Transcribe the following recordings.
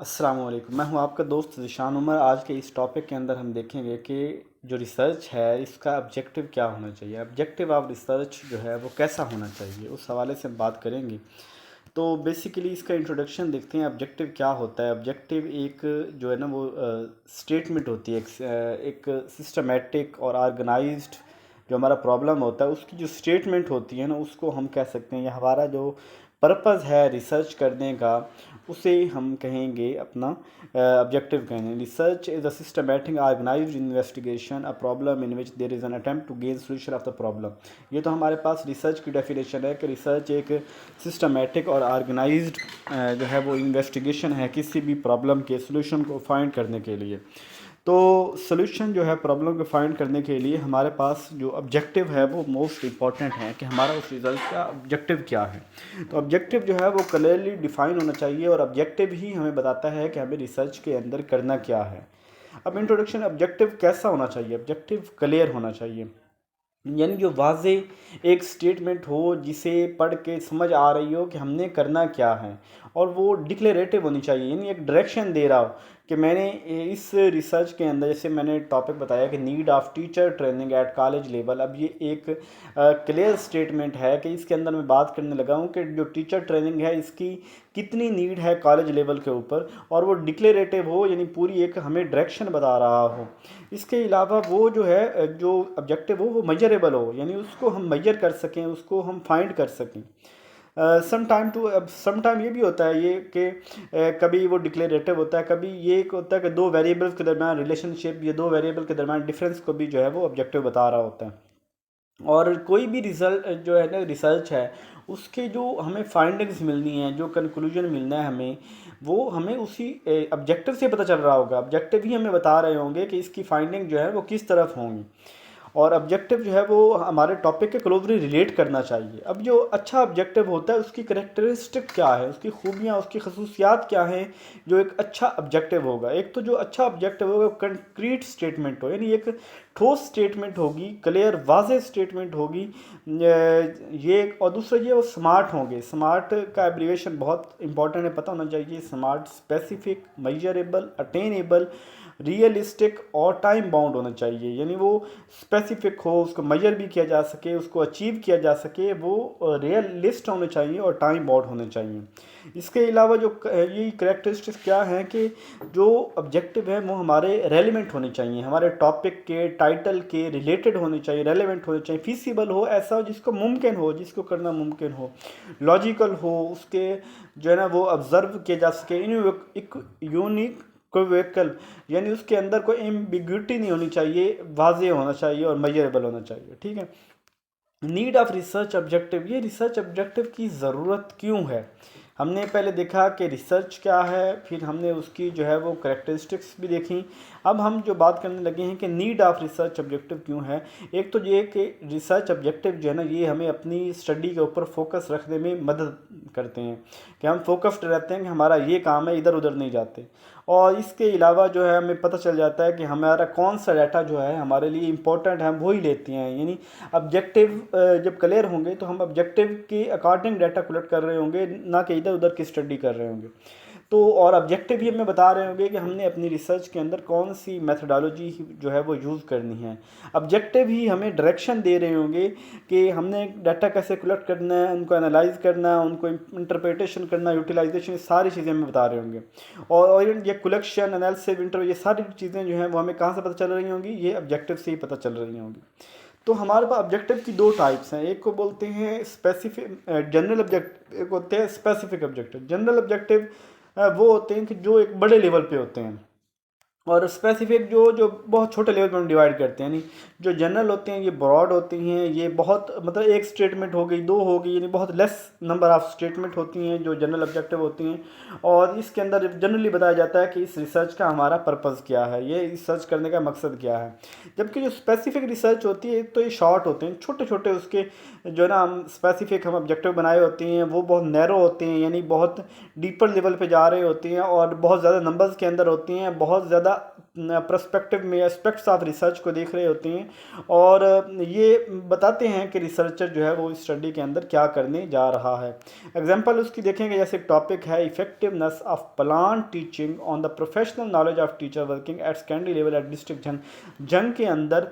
अस्सलाम वालेकुम। मैं हूं आपका दोस्त ज़ीशान उमर। आज के इस टॉपिक के अंदर हम देखेंगे कि जो रिसर्च है इसका ऑब्जेक्टिव क्या होना चाहिए। ऑब्जेक्टिव ऑफ रिसर्च जो है वो कैसा होना चाहिए, उस हवाले से हम बात करेंगे। तो बेसिकली इसका इंट्रोडक्शन देखते हैं। ऑब्जेक्टिव क्या होता है। ऑब्जेक्टिव एक जो है ना वो स्टेटमेंट होती है, एक सिस्टमेटिक और ऑर्गेनाइज्ड जो हमारा प्रॉब्लम होता है उसकी जो स्टेटमेंट होती है ना उसको हम कह सकते हैं, या हमारा जो पर्पज़ है रिसर्च करने का उसे हम कहेंगे अपना ऑब्जेक्टिव कहेंगे। Research is a systematic organized investigation a problem in which there is an attempt to gain solution of the problem. ये तो हमारे पास रिसर्च की डेफिनेशन है कि रिसर्च एक सिस्टमैटिक और ऑर्गेनाइज्ड जो है वो इन्वेस्टिगेशन है किसी भी प्रॉब्लम के सोल्यूशन को फाइंड करने के लिए। तो सोल्यूशन जो है प्रॉब्लम को फाइंड करने के लिए हमारे पास जो ऑब्जेक्टिव है वो मोस्ट इम्पॉर्टेंट है कि हमारा उस रिज़ल्ट का ऑब्जेक्टिव क्या है। तो ऑब्जेक्टिव जो है वो क्लियरली डिफाइन होना चाहिए और ऑब्जेक्टिव ही हमें बताता है कि हमें रिसर्च के अंदर करना क्या है। अब इंट्रोडक्शन, ऑब्जेक्टिव कैसा होना चाहिए। ऑब्जेक्टिव क्लियर होना चाहिए, यानी जो वाज़े एक स्टेटमेंट हो जिसे पढ़ के समझ आ रही हो कि हमने करना क्या है, और वो डिक्लेरेटिव होनी चाहिए, यानी एक डायरेक्शन दे रहा हो कि मैंने इस रिसर्च के अंदर, जैसे मैंने टॉपिक बताया कि need of teacher training at college level. अब ये एक क्लियर स्टेटमेंट है कि इसके अंदर मैं बात करने लगा हूँ कि जो टीचर ट्रेनिंग है इसकी कितनी नीड है कॉलेज लेवल के ऊपर, और वो डिक्लेरेटिव हो, यानी पूरी एक हमें डायरेक्शन बता रहा हो। इसके अलावा वो जो है जो ऑब्जेक्टिव हो वो मेजरेबल हो, यानी उसको हम मेजर कर सकें, उसको हम फाइंड कर सकें। सम टाइम ये भी होता है ये कि कभी वो डिक्लेरेटिव होता है, कभी ये एक होता है कि दो वेरिएबल्स के दरमियान रिलेशनशिप, ये दो वेरिएबल के दरमियान डिफरेंस को भी जो है वो ऑब्जेक्टिव बता रहा होता है। और कोई भी रिजल्ट जो है ना रिसर्च है उसके जो हमें फाइंडिंग्स मिलनी है, जो कंक्लूजन मिलना है हमें, वो हमें उसी ऑब्जेक्टिव से पता चल रहा होगा। ऑब्जेक्टिव ही हमें बता रहे होंगे कि इसकी फाइंडिंग जो है वो किस तरफ होंगी, और ऑब्जेक्टिव जो है वो हमारे टॉपिक के क्लोजली रिलेट करना चाहिए। अब जो अच्छा ऑब्जेक्टिव होता है उसकी करेक्टरिस्टिक क्या है, उसकी खूबियाँ, उसकी खसूसियात क्या हैं जो एक अच्छा ऑब्जेक्टिव होगा। एक तो जो अच्छा ऑब्जेक्टिव होगा कंक्रीट स्टेटमेंट हो, यानी एक ठोस स्टेटमेंट होगी, क्लियर वाज़ेह स्टेटमेंट होगी। ये और दूसरा ये वो स्मार्ट होंगे। स्मार्ट का एब्रीवेशन बहुत इंपॉर्टेंट है, पता होना चाहिए। Smart, specific, measurable, attainable, realistic और टाइम बाउंड होना चाहिए, यानी वो स्पेसिफिक हो, उसको मेजर भी किया जा सके, उसको अचीव किया जा सके, वो रियलिस्ट होने चाहिए और टाइम बाउंड होने चाहिए। इसके अलावा जो ये करेक्टरिस्टिक्स क्या हैं कि जो ऑब्जेक्टिव है वो हमारे रेलिवेंट होने चाहिए, हमारे टॉपिक के टाइटल के रिलेटेड होने चाहिए, रेलिवेंट होने चाहिए, फीसिबल हो, ऐसा हो जिसको मुमकिन हो, जिसको करना मुमकिन हो, लॉजिकल हो, उसके जो है ना वो ऑब्जर्व किया जा सके, यूनिक कोई व्हीकल, यानी उसके अंदर कोई एम्बिग्यूटी नहीं होनी चाहिए, वाज़ेह होना चाहिए और मेजरेबल होना चाहिए। ठीक है। नीड ऑफ रिसर्च ऑब्जेक्टिव, ये रिसर्च ऑब्जेक्टिव की ज़रूरत क्यों है। हमने पहले देखा कि रिसर्च क्या है, फिर हमने उसकी जो है वो करेक्टरिस्टिक्स भी देखी। अब हम जो बात करने लगे हैं कि नीड ऑफ रिसर्च ऑब्जेक्टिव क्यों है। एक तो ये कि रिसर्च ऑब्जेक्टिव जो है ना ये हमें अपनी स्टडी के ऊपर फोकस रखने में मदद करते हैं, कि हम फोकस्ड रहते हैं कि हमारा ये काम है, इधर उधर नहीं जाते। और इसके अलावा जो है हमें पता चल जाता है कि हमारा कौन सा डाटा जो है हमारे लिए इम्पोर्टेंट है, हम वही लेते हैं। यानी ऑब्जेक्टिव जब क्लियर होंगे तो हम ऑब्जेक्टिव के अकॉर्डिंग डाटा कलेक्ट कर रहे होंगे, ना कि इधर उधर की स्टडी कर रहे होंगे। तो और ऑब्जेक्टिव ही हमें बता रहे होंगे कि हमने अपनी रिसर्च के अंदर कौन सी मेथडोलॉजी जो है वो यूज़ करनी है। ऑब्जेक्टिव ही हमें डायरेक्शन दे रहे होंगे कि हमने डाटा कैसे कलेक्ट करना है, उनको एनालाइज करना है, उनको इंटरप्रिटेशन करना, यूटिलाइजेशन, सारी चीज़ें हमें बता रहे होंगे। और ये कलेक्शन, एनालिसिस, इंटरव्यू, ये सारी चीज़ें जो हैं वो हमें कहाँ से पता चल रही होंगी, ये ऑब्जेक्टिव से ही पता चल रही होंगी। तो हमारे पास ऑब्जेक्टिव की दो टाइप्स हैं। एक को बोलते हैं स्पेसिफिक जनरल ऑब्जेक्टिव, एक होते हैं स्पेसिफिक ऑब्जेक्टिव। जनरल ऑब्जेक्टिव वो होते हैं कि जो एक बड़े लेवल पे होते हैं, और स्पेसिफिक जो जो बहुत छोटे लेवल पर हम डिवाइड करते हैं। यानी जो जनरल होते हैं ये ब्रॉड होती हैं, ये बहुत मतलब एक स्टेटमेंट हो गई, दो हो गई, यानी बहुत लेस नंबर ऑफ स्टेटमेंट होती हैं जो जनरल ऑब्जेक्टिव होती हैं। और इसके अंदर जनरली बताया जाता है कि इस रिसर्च का हमारा पर्पज़ क्या है, ये रिसर्च करने का मकसद क्या है। जबकि जो स्पेसिफिक रिसर्च होती है तो ये शॉर्ट होते हैं, छोटे छोटे उसके जो है ना हम स्पेसिफिक हम ऑब्जेक्टिव बनाए होते हैं वो बहुत नैरो होते हैं, यानी बहुत डीपर लेवल पे जा रहे होती हैं और बहुत ज़्यादा नंबर्स के अंदर होती हैं, बहुत ज़्यादा पर्सपेक्टिव में एस्पेक्ट्स ऑफ रिसर्च को देख रहे होते हैं और ये बताते हैं कि रिसर्चर जो है वो इस स्टडी के अंदर क्या करने जा रहा है। एग्जांपल उसकी देखेंगे, जैसे एक टॉपिक है effectiveness of plant teaching on the professional knowledge of teacher working at secondary level at district जंग। जंग के अंदर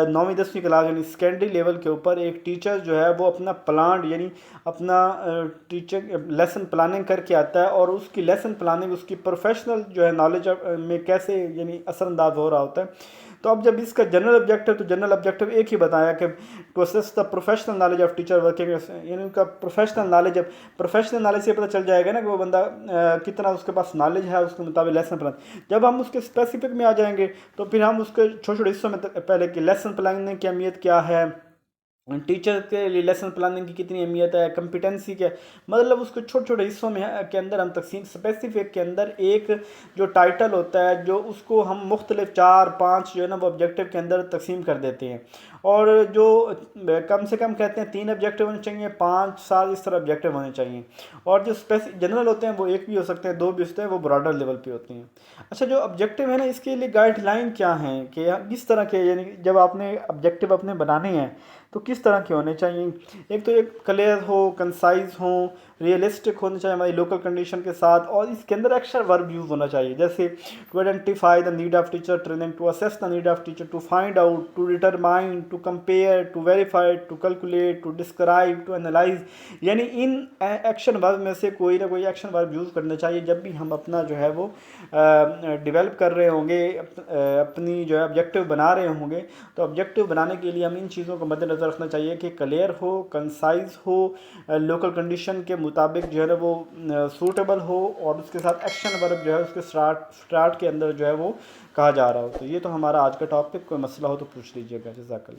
9वीं 10वीं क्लास यानी सेकेंडरी लेवल के ऊपर एक टीचर जो है वो अपना प्लांट यानी अपना टीचर लेसन प्लानिंग करके आता है और उसकी लेसन प्लानिंग उसकी प्रोफेशनल जो है नॉलेज में कैसे यानी असरअंदाज हो रहा होता है। तो अब जब इसका जनरल ऑब्जेक्टिव, तो जनरल ऑब्जेक्टिव एक ही बताया कि to assess the professional knowledge of teacher working, यानी उनका प्रोफेशनल नॉलेज, प्रोफेशनल नॉलेज से पता चल जाएगा ना कि वो बंदा कितना उसके पास नॉलेज है, उसके मुताबिक लेसन प्लान। जब हम उसके स्पेसिफिक में आ जाएंगे तो फिर हम उसके छोटे छोटे हिस्सों में पहले कि लेसन प्लानिंग की अहमियत क्या है, टीचर के लिए लेसन प्लानिंग की कितनी अहमियत है, कंपिटेंसी के मतलब उसको छोटे छोटे हिस्सों में के अंदर हम तकसीम, स्पेसिफिक के अंदर एक जो टाइटल होता है जो उसको हम मुख्तलिफ 4-5 जो है ना वो ऑब्जेक्टिव के अंदर तकसीम कर देते हैं। और जो कम से कम कहते हैं 3 ऑब्जेक्टिव होने चाहिए, 5-7 इस तरह ऑब्जेक्टिव होने चाहिए। और जो जनरल होते हैं वो 1 भी हो सकते हैं, 2 भी होते हैं, वो ब्रॉडर लेवल पे होते हैं। अच्छा, जो ऑब्जेक्टिव है ना इसके लिए गाइडलाइन क्या हैं कि किस तरह के, यानी जब आपने ऑब्जेक्टिव अपने बनाने हैं तो किस तरह के होने चाहिए। एक तो एक क्लियर हो, कंसाइज हो, रियलिस्टिक होना चाहिए हमारी लोकल कंडीशन के साथ, और इसके अंदर एक्शन वर्ब यूज़ होना चाहिए, जैसे to identify the need of teacher training, to assess the need of teacher, to find out, to determine, to compare, to verify, to calculate, to describe, to analyze. यानी इन action verb में से कोई ना कोई एक्शन वर्ब यूज़ करना चाहिए जब भी हम अपना जो है वो डेवलप कर रहे होंगे, अपनी जो है ऑब्जेक्टिव बना रहे होंगे। तो ऑब्जेक्टिव बनाने के लिए हम इन चीज़ों को मद्देनज़र रखना चाहिए कि क्लियर हो, कंसाइज हो, लोकल कंडीशन के मुताबिक जो है ना वो सूटेबल हो, और उसके साथ एक्शन वर्ब जो है उसके स्टार्ट के अंदर जो है वो कहा जा रहा हो। तो ये तो हमारा आज का टॉपिक, कोई मसला हो तो पूछ लीजिएगा। जज़ाकल्लाह।